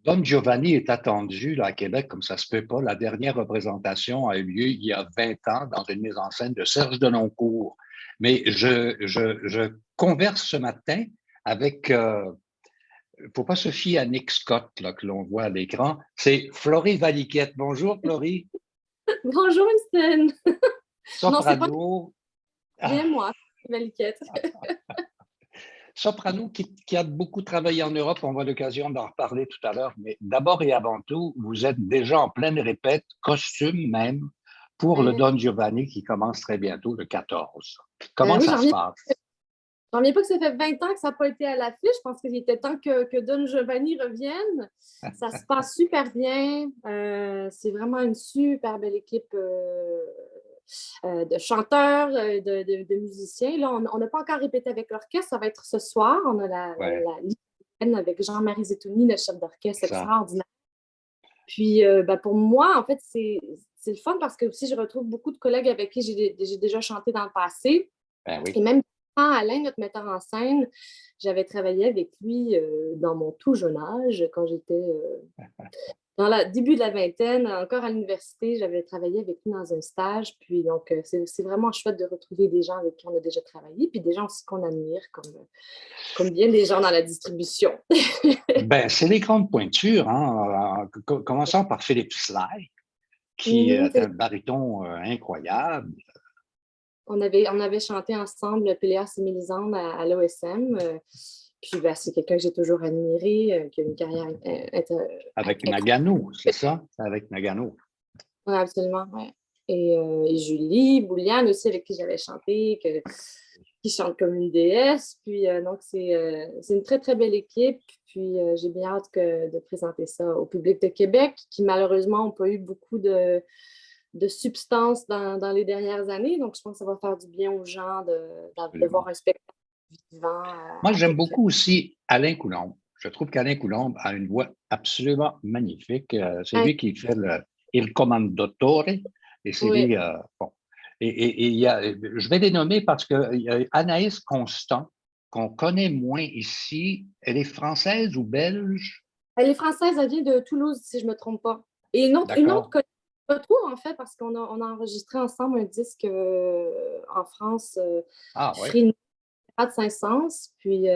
Don Giovanni est attendu là, à Québec comme ça se peut pas. La dernière représentation a eu lieu il y a 20 ans dans une mise en scène de Serge Denoncourt. Mais je converse ce matin avec, faut pas se fier à Nick Scott là, que l'on voit à l'écran, c'est Florie Valiquette. Bonjour Florie. Bonjour, Winston. Non, c'est pas Soprano. bien Ah, moi, Maliquette. soprano qui a beaucoup travaillé en Europe, on va l'occasion d'en reparler tout à l'heure, mais d'abord et avant tout, vous êtes déjà en pleine répète, costume même, pour le Ouais. Don Giovanni qui commence très bientôt, le 14. Comment Oui, ça se passe? j'en reviens pas que ça fait 20 ans que ça n'a pas été à l'affiche. Je pense qu'il était temps que Don Giovanni revienne. Ça se passe super bien. C'est vraiment une super belle équipe de chanteurs, de musiciens. Là, on n'a pas encore répété avec l'orchestre. Ça va être ce soir. On a Ouais, la avec Jean-Marie Zetouni, le chef d'orchestre ça. extraordinaire. Puis, ben, pour moi, en fait, c'est le fun parce que aussi, je retrouve beaucoup de collègues avec qui j'ai déjà chanté dans le passé. Ben Et oui. même Alain, notre metteur en scène, j'avais travaillé avec lui dans mon tout jeune âge, quand j'étais dans le début de la vingtaine, encore à l'université, j'avais travaillé avec lui dans un stage. Puis donc, c'est vraiment chouette de retrouver des gens avec qui on a déjà travaillé, puis des gens aussi qu'on admire, comme bien des gens dans la distribution. Ben, c'est les grandes pointures, hein, commençant par Philippe Sly, qui Mhm, est un baryton incroyable. on avait chanté ensemble Péléas et Mélisande à l'OSM. Puis ben, c'est quelqu'un que j'ai toujours admiré, qui a une carrière Avec incroyable. Nagano, c'est ça? Avec Nagano. Oui, absolument. Ouais. Et Julie Bouliane aussi, avec qui j'avais chanté, qui chante comme une déesse. Puis donc, c'est une très, très belle équipe. Puis j'ai bien hâte de présenter ça au public de Québec, qui malheureusement n'ont pas eu beaucoup de substance dans les dernières années. Donc, je pense que ça va faire du bien aux gens de voir Absolument. un spectacle vivant Moi, à j'aime peu près. beaucoup aussi Alain Coulombe. Je trouve qu'Alain Coulombe a une voix absolument magnifique. C'est lui qui fait le Il Commendatore et c'est Oui. lui, bon. Et il y a, je vais les nommer parce qu'il y a Anaïs Constant, qu'on connaît moins ici. Elle est française ou belge? Elle est française, elle vient de Toulouse, si je ne me trompe pas. Et une autre D'accord. collègue, pas trop, en fait, parce qu'on a enregistré ensemble un disque en France, Ah oui. Free de Saint-Saëns, puis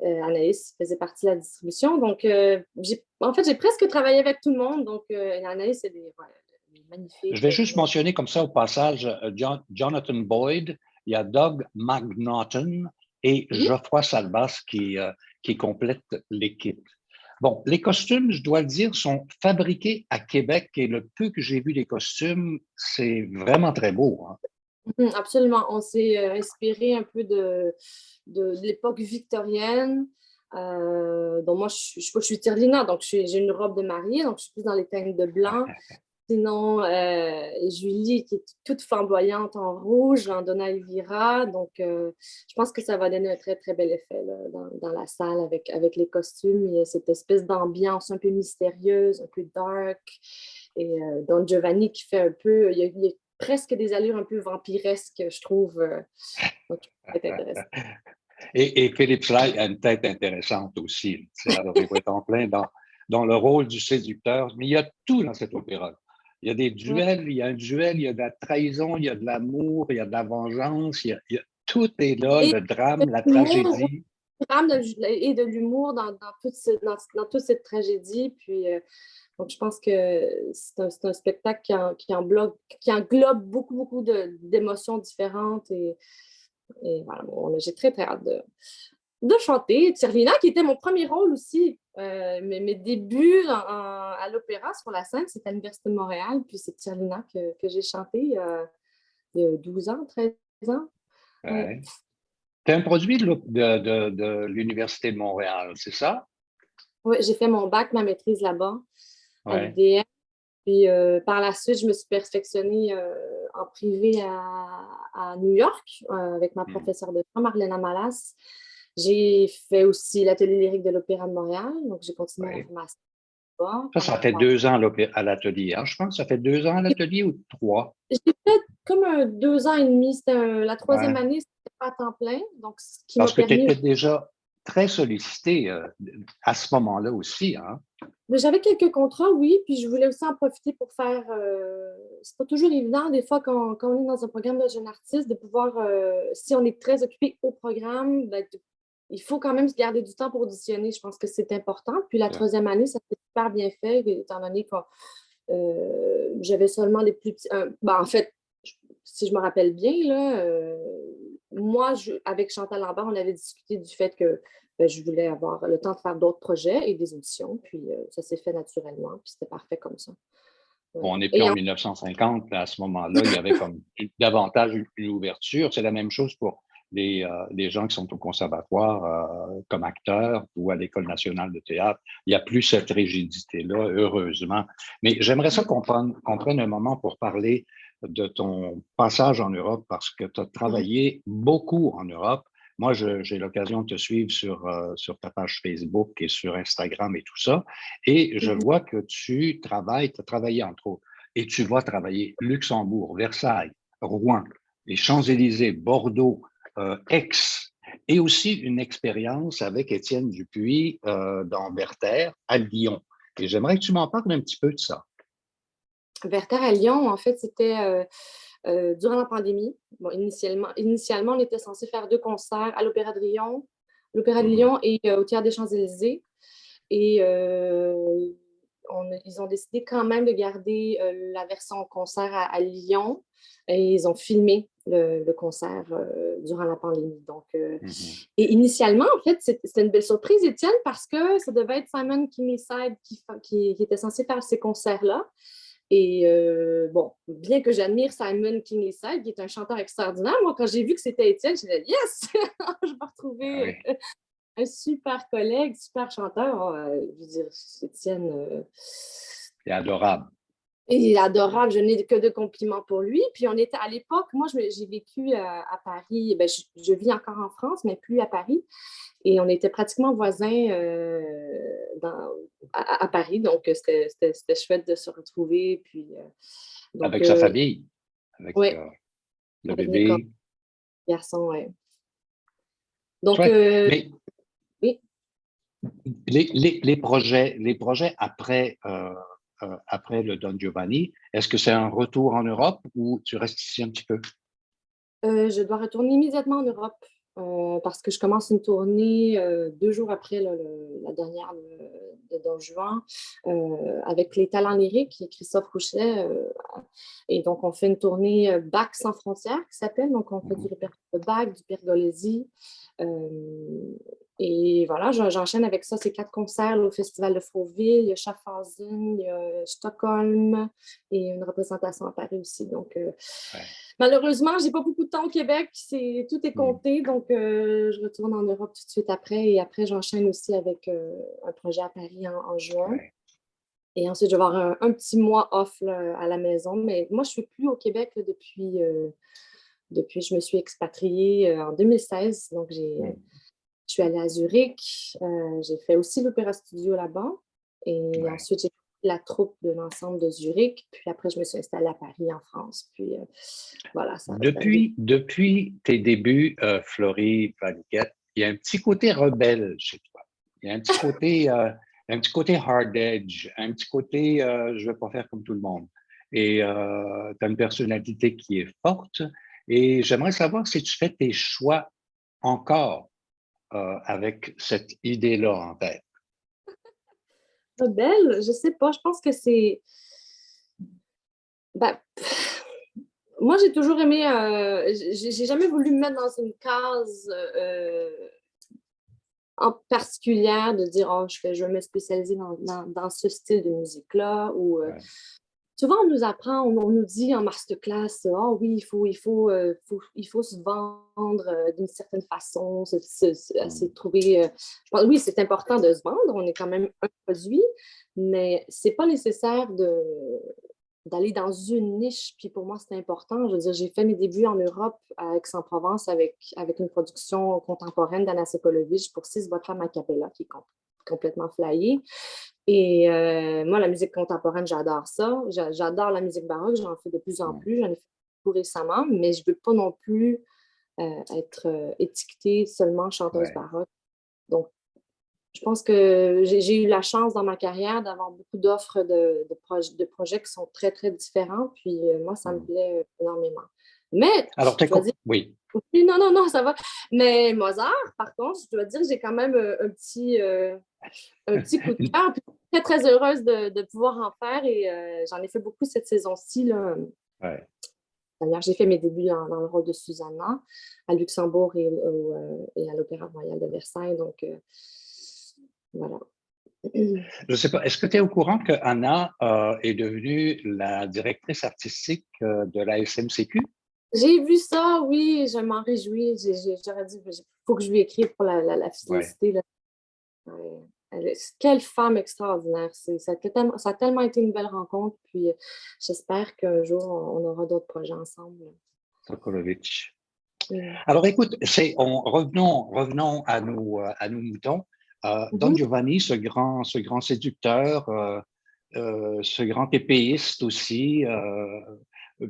Anaïs faisait partie de la distribution. Donc, en fait, j'ai presque travaillé avec tout le monde. Donc, Anaïs, elle est Je magnifique. vais juste mentionner comme ça au passage Jonathan Boyd, il y a Doug McNaughton et Mhm. Geoffroy Salvas qui complètent l'équipe. Bon, les costumes, je dois le dire, sont fabriqués à Québec et le peu que j'ai vu des costumes, c'est vraiment très beau, hein. Absolument. On s'est inspiré un peu de l'époque victorienne. Donc, moi, je suis Tyrlina, donc j'ai une robe de mariée, donc je suis plus dans les teintes de blanc. Sinon, Julie, qui est toute flamboyante en rouge, en Donna Elvira. Donc, je pense que ça va donner un très, très bel effet là, dans la salle avec les costumes. Il y a cette espèce d'ambiance un peu mystérieuse, un peu dark. Et Don Giovanni qui fait un peu. Il y a presque des allures un peu vampiresques, je trouve. Donc, ça va être intéressant. Et Philippe Sly a une tête intéressante aussi. Alors, il va être en plein dans le rôle du séducteur. Mais il y a tout dans cet opéra. Il y a des Ouais. duels, il y a un duel, il y a de la trahison, il y a de l'amour, il y a de la vengeance, tout est là, Et le drame, la l'humour, tragédie. et de l'humour dans toute cette tragédie. Puis, donc, je pense que c'est un spectacle qui englobe beaucoup, beaucoup d'émotions différentes. Et voilà, bon, j'ai très, très hâte de chanter. Tcherlina, qui était mon premier rôle aussi. Mes débuts à l'opéra sur la scène, c'est à l'Université de Montréal. Puis c'est Tcherlina que j'ai chanté il y a 12 ans, 13 ans. Ouais. Ouais. C'est un produit de l'Université de Montréal, c'est ça? Ouais, j'ai fait mon bac, ma maîtrise là-bas, à Oui. l'UDM. Puis par la suite, je me suis perfectionnée en privé à New York avec ma professeure de chant, Marlène Malas. J'ai fait aussi l'atelier lyrique de l'Opéra de Montréal, donc j'ai continué la Oui. formation là-bas Ça pendant fait 3 ans. 2 ans à l'atelier, hein. Je pense que ça fait 2 ans à l'atelier ou 3. J'ai fait comme 2 ans et demi. C'était la troisième Ouais. année, c'était pas à temps plein, donc ce qui m'a Parce que tu permis. étais déjà très sollicité à ce moment-là aussi, hein? Mais j'avais quelques contrats, oui, puis je voulais aussi en profiter pour faire. C'est pas toujours évident, des fois, quand on est dans un programme de jeune artiste, de pouvoir, si on est très occupé au programme, ben, il faut quand même se garder du temps pour auditionner. Je pense que c'est important. Puis la Ouais. troisième année, ça s'est super bien fait, étant donné que j'avais seulement les plus petits. Ben, en fait, si je me rappelle bien, là, moi, avec Chantal Lambert, on avait discuté du fait que ben, je voulais avoir le temps de faire d'autres projets et des auditions. Puis ça s'est fait naturellement. Puis c'était parfait comme ça. Ouais. Bon, on n'est plus Et en 1950, là, à ce moment-là, il y avait comme davantage une ouverture. C'est la même chose pour les gens qui sont au conservatoire comme acteurs ou à l'École nationale de théâtre. Il n'y a plus cette rigidité-là, heureusement. Mais j'aimerais ça qu'on prenne un moment pour parler de ton passage en Europe parce que tu as travaillé beaucoup en Europe. Moi, j'ai l'occasion de te suivre sur ta page Facebook et sur Instagram et tout ça. Et je Mhm. vois que tu as travaillé entre autres, et tu vas travailler Luxembourg, Versailles, Rouen, les Champs-Élysées, Bordeaux, Aix, et aussi une expérience avec Étienne Dupuis dans Werther à Lyon. Et j'aimerais que tu m'en parles un petit peu de ça. Werther à Lyon, en fait, c'était durant la pandémie. Bon, initialement, on était censé faire 2 concerts à l'Opéra de Mhm. Lyon et au Théâtre des Champs-Élysées. Et ils ont décidé quand même de garder la version concert à Lyon. Et ils ont filmé le concert durant la pandémie. Donc, Mhm. et initialement, en fait, c'était une belle surprise, Étienne, parce que ça devait être Simon Kingerside qui était censé faire ces concerts-là. Et bon, bien que j'admire Simon Kingerside, qui est un chanteur extraordinaire, moi, quand j'ai vu que c'était Étienne, j'ai dit yes! Je vais Ah retrouver oui, un super collègue, super chanteur. Je veux dire, Étienne, c'est adorable. il est adorable. Je n'ai que de compliments pour lui. Puis on était à l'époque, moi, j'ai vécu à Paris. Ben, je vis encore en France, mais plus à Paris. Et on était pratiquement voisins à Paris. Donc, c'était chouette de se retrouver. Puis, donc, Avec sa famille, avec oui, le avec Nicolas, bébé. garçon, ouais. Donc, Chouette. Mais oui. les projets après le Don Giovanni, est-ce que c'est un retour en Europe ou tu restes ici un petit peu? Je dois retourner immédiatement en Europe parce que je commence une tournée 2 jours après la dernière de Don Juan avec les talents lyriques et Christophe Rouchet. Et donc, on fait une tournée Bach sans frontières qui s'appelle. Donc, on fait du Mhm. répertoire de Bach, du Pergolesi. Et voilà, j'enchaîne avec ça ces 4 concerts là, au Festival de Froville, il y a Schaffhausen, il y a Stockholm et une représentation à Paris aussi. Donc, Ouais. malheureusement, j'ai pas beaucoup de temps au Québec. Tout est Mhm. compté. Donc, je retourne en Europe tout de suite après. Et après, j'enchaîne aussi avec un projet à Paris en juin. Ouais. Et ensuite, je vais avoir un petit mois off là, à la maison. Mais moi, je ne suis plus au Québec là, depuis que je me suis expatriée en 2016. Donc, Mhm. je suis allée à Zurich. J'ai fait aussi l'Opéra Studio là-bas. Et Ouais. ensuite, j'ai fait la troupe de l'ensemble de Zurich. Puis après, je me suis installée à Paris, en France. Puis voilà, ça a été. Depuis tes débuts, Florie Valiquette, il y a un petit côté rebelle chez toi. Il y a un petit côté hard edge, un petit côté je ne vais pas faire comme tout le monde. Et tu as une personnalité qui est forte. Et j'aimerais savoir si tu fais tes choix encore avec cette idée-là en tête. Belle, je sais pas, je pense que c'est. Ben, moi, j'ai toujours aimé. J'ai jamais voulu me mettre dans une case en particulière de dire, oh, je vais me spécialiser dans ce style de musique-là. Ou, Ouais. souvent, on nous apprend, on nous dit en masterclass, oh oui, il faut se vendre d'une certaine façon, Mm. trouver. Oui, c'est important de se vendre, on est quand même un produit, mais c'est pas nécessaire d'aller dans une niche. Puis pour moi, c'est important. Je veux dire, j'ai fait mes débuts en Europe à Aix-en-Provence avec une production contemporaine d'Anna Sokolovic pour 6 voix de femme a cappella qui est complètement flyée. Et moi, la musique contemporaine, j'adore ça. J'adore la musique baroque, j'en fais de plus en Mm. plus. J'en ai fait tout récemment, mais je ne veux pas non plus être étiquetée seulement chanteuse Ouais. baroque. Donc, Je pense que j'ai eu la chance dans ma carrière d'avoir beaucoup d'offres de projets qui sont très, très différents. Puis moi, ça me plaît énormément. Mais Alors, je dois dire, oui. oui, non, non, non, ça va. Mais Mozart, par contre, je dois dire que j'ai quand même un petit coup de cœur. Puis très, très heureuse de pouvoir en faire et j'en ai fait beaucoup cette saison-ci, là. Ouais. D'ailleurs, j'ai fait mes débuts dans le rôle de Susanna à Luxembourg et à l'Opéra Royal de Versailles. Donc, voilà. Je ne sais pas, est-ce que tu es au courant que Anna est devenue la directrice artistique de la SMCQ? J'ai vu ça, oui, je m'en réjouis. J'aurais dit, il faut que je lui écrive pour la Ouais. féliciter. Là. Ouais. Quelle femme extraordinaire. Ça a tellement été une belle rencontre. Puis j'espère qu'un jour, on aura d'autres projets ensemble. Sokolovic. Mm. Alors, écoute, revenons à nos moutons. Don Mhm. Giovanni, ce grand séducteur, ce grand épéiste aussi,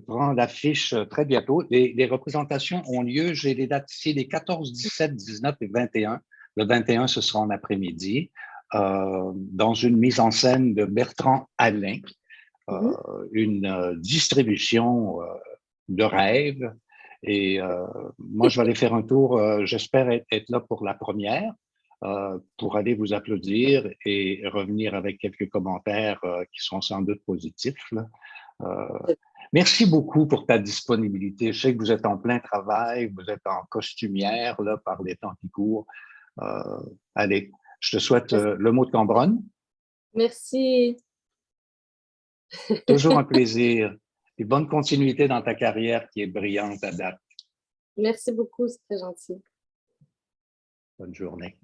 prend l'affiche très bientôt. Les représentations ont lieu, j'ai les dates ici, les 14, 17, 19 et 21. Le 21, ce sera en après-midi, dans une mise en scène de Bertrand Alain, Mhm. une distribution de rêve. Et moi, je vais aller faire un tour. J'espère être là pour la première, pour aller vous applaudir et revenir avec quelques commentaires qui sont sans doute positifs. Là. Merci beaucoup pour ta disponibilité. Je sais que vous êtes en plein travail, vous êtes en costumière là, par les temps qui courent. Allez, je te souhaite le mot de Cambronne. Merci. Toujours un plaisir. Et bonne continuité dans ta carrière qui est brillante à date. Merci beaucoup, c'est très gentil. Bonne journée.